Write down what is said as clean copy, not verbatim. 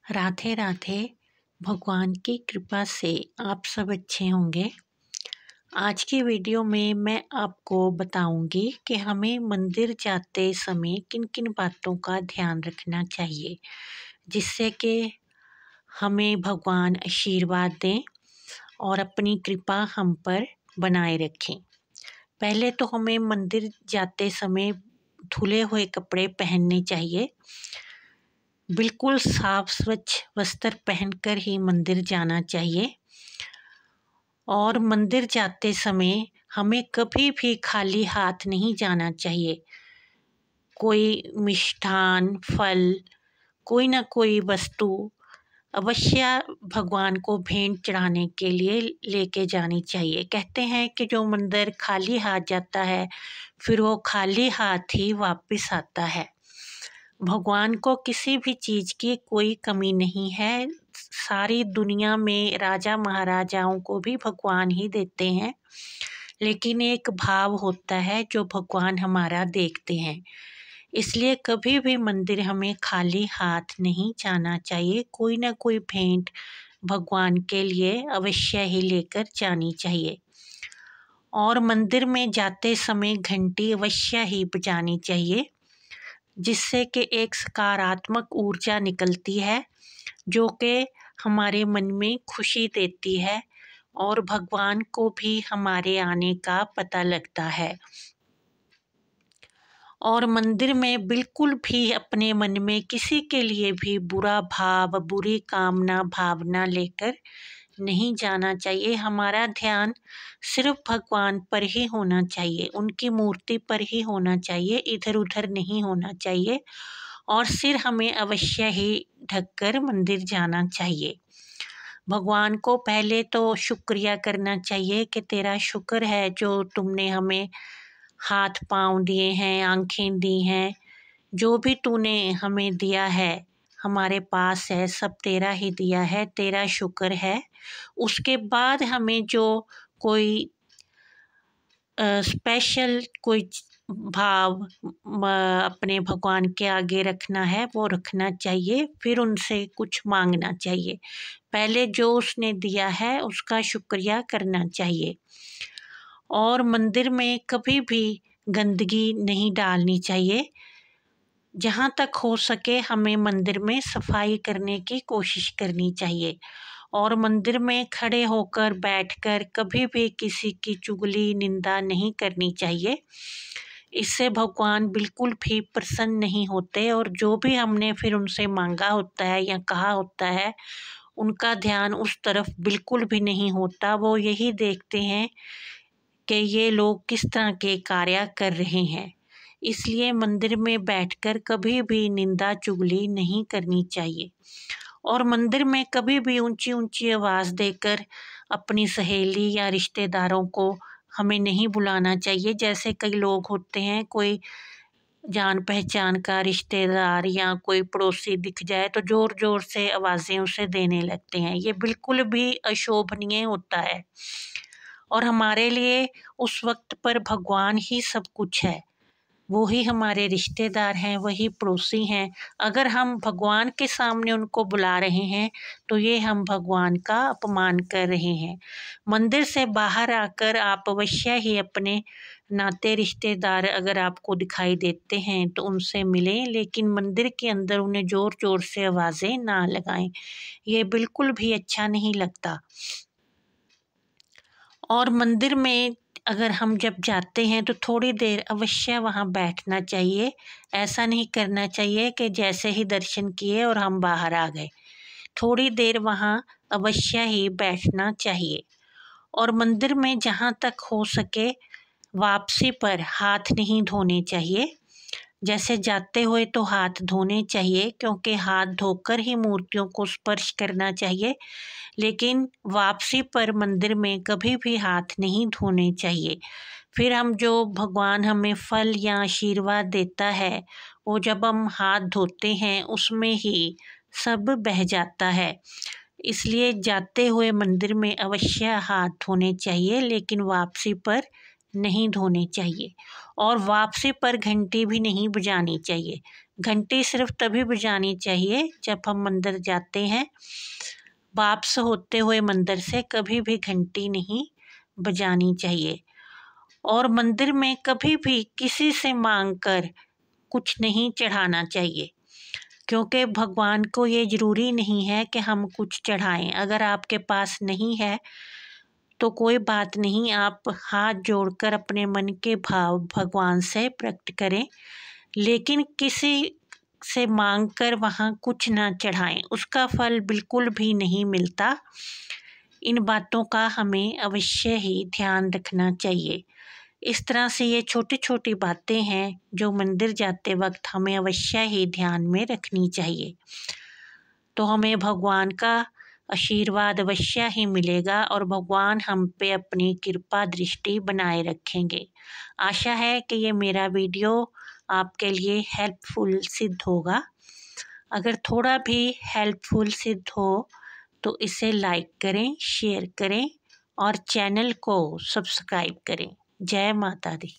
राधे राधे। भगवान की कृपा से आप सब अच्छे होंगे। आज की वीडियो में मैं आपको बताऊंगी कि हमें मंदिर जाते समय किन किन बातों का ध्यान रखना चाहिए, जिससे कि हमें भगवान आशीर्वाद दें और अपनी कृपा हम पर बनाए रखें। पहले तो हमें मंदिर जाते समय धुले हुए कपड़े पहनने चाहिए। बिल्कुल साफ स्वच्छ वस्त्र पहनकर ही मंदिर जाना चाहिए। और मंदिर जाते समय हमें कभी भी खाली हाथ नहीं जाना चाहिए। कोई मिष्ठान, फल, कोई ना कोई वस्तु अवश्य भगवान को भेंट चढ़ाने के लिए लेके जानी चाहिए। कहते हैं कि जो मंदिर खाली हाथ जाता है फिर वो खाली हाथ ही वापस आता है। भगवान को किसी भी चीज़ की कोई कमी नहीं है। सारी दुनिया में राजा महाराजाओं को भी भगवान ही देते हैं, लेकिन एक भाव होता है जो भगवान हमारा देखते हैं। इसलिए कभी भी मंदिर हमें खाली हाथ नहीं जाना चाहिए। कोई ना कोई भेंट भगवान के लिए अवश्य ही लेकर जानी चाहिए। और मंदिर में जाते समय घंटी अवश्य ही बजानी चाहिए, जिससे कि एक सकारात्मक ऊर्जा निकलती है जो कि हमारे मन में खुशी देती है और भगवान को भी हमारे आने का पता लगता है। और मंदिर में बिल्कुल भी अपने मन में किसी के लिए भी बुरा भाव, बुरी कामना, भावना लेकर नहीं जाना चाहिए। हमारा ध्यान सिर्फ भगवान पर ही होना चाहिए, उनकी मूर्ति पर ही होना चाहिए, इधर उधर नहीं होना चाहिए। और सिर हमें अवश्य ही ढककर मंदिर जाना चाहिए। भगवान को पहले तो शुक्रिया करना चाहिए कि तेरा शुक्र है जो तुमने हमें हाथ पाँव दिए हैं, आँखें दी हैं, जो भी तूने हमें दिया है, हमारे पास है, सब तेरा ही दिया है, तेरा शुक्र है। उसके बाद हमें जो कोई स्पेशल कोई भाव अपने भगवान के आगे रखना है वो रखना चाहिए, फिर उनसे कुछ मांगना चाहिए। पहले जो उसने दिया है उसका शुक्रिया करना चाहिए। और मंदिर में कभी भी गंदगी नहीं डालनी चाहिए। जहाँ तक हो सके हमें मंदिर में सफाई करने की कोशिश करनी चाहिए। और मंदिर में खड़े होकर बैठकर कभी भी किसी की चुगली निंदा नहीं करनी चाहिए। इससे भगवान बिल्कुल भी प्रसन्न नहीं होते और जो भी हमने फिर उनसे मांगा होता है या कहा होता है उनका ध्यान उस तरफ बिल्कुल भी नहीं होता। वो यही देखते हैं कि ये लोग किस तरह के कार्य कर रहे हैं। इसलिए मंदिर में बैठकर कभी भी निंदा चुगली नहीं करनी चाहिए। और मंदिर में कभी भी ऊंची ऊंची आवाज़ देकर अपनी सहेली या रिश्तेदारों को हमें नहीं बुलाना चाहिए। जैसे कई लोग होते हैं, कोई जान पहचान का रिश्तेदार या कोई पड़ोसी दिख जाए तो ज़ोर ज़ोर से आवाज़ें उसे देने लगते हैं। ये बिल्कुल भी अशोभनीय होता है। और हमारे लिए उस वक्त पर भगवान ही सब कुछ है, वो ही हमारे रिश्तेदार हैं, वही पड़ोसी हैं। अगर हम भगवान के सामने उनको बुला रहे हैं तो ये हम भगवान का अपमान कर रहे हैं। मंदिर से बाहर आकर आप अवश्य ही अपने नाते रिश्तेदार अगर आपको दिखाई देते हैं तो उनसे मिलें, लेकिन मंदिर के अंदर उन्हें ज़ोर ज़ोर से आवाज़ें ना लगाएं। ये बिल्कुल भी अच्छा नहीं लगता। और मंदिर में अगर हम जब जाते हैं तो थोड़ी देर अवश्य वहाँ बैठना चाहिए। ऐसा नहीं करना चाहिए कि जैसे ही दर्शन किए और हम बाहर आ गए। थोड़ी देर वहाँ अवश्य ही बैठना चाहिए। और मंदिर में जहाँ तक हो सके वापसी पर हाथ नहीं धोने चाहिए। जैसे जाते हुए तो हाथ धोने चाहिए, क्योंकि हाथ धोकर ही मूर्तियों को स्पर्श करना चाहिए, लेकिन वापसी पर मंदिर में कभी भी हाथ नहीं धोने चाहिए। फिर हम जो भगवान हमें फल या आशीर्वाद देता है वो जब हम हाथ धोते हैं उसमें ही सब बह जाता है। इसलिए जाते हुए मंदिर में अवश्य हाथ धोने चाहिए, लेकिन वापसी पर नहीं धोने चाहिए। और वापसी पर घंटी भी नहीं बजानी चाहिए। घंटी सिर्फ तभी बजानी चाहिए जब हम मंदिर जाते हैं। वापस होते हुए मंदिर से कभी भी घंटी नहीं बजानी चाहिए। और मंदिर में कभी भी किसी से मांग कर कुछ नहीं चढ़ाना चाहिए, क्योंकि भगवान को ये ज़रूरी नहीं है कि हम कुछ चढ़ाएं। अगर आपके पास नहीं है तो कोई बात नहीं, आप हाथ जोड़कर अपने मन के भाव भगवान से प्रकट करें, लेकिन किसी से मांग कर वहाँ कुछ ना चढ़ाएं, उसका फल बिल्कुल भी नहीं मिलता। इन बातों का हमें अवश्य ही ध्यान रखना चाहिए। इस तरह से ये छोटी छोटी बातें हैं जो मंदिर जाते वक्त हमें अवश्य ही ध्यान में रखनी चाहिए, तो हमें भगवान का आशीर्वाद अवश्य ही मिलेगा और भगवान हम पे अपनी कृपा दृष्टि बनाए रखेंगे। आशा है कि ये मेरा वीडियो आपके लिए हेल्पफुल सिद्ध होगा। अगर थोड़ा भी हेल्पफुल सिद्ध हो तो इसे लाइक करें, शेयर करें और चैनल को सब्सक्राइब करें। जय माता दी।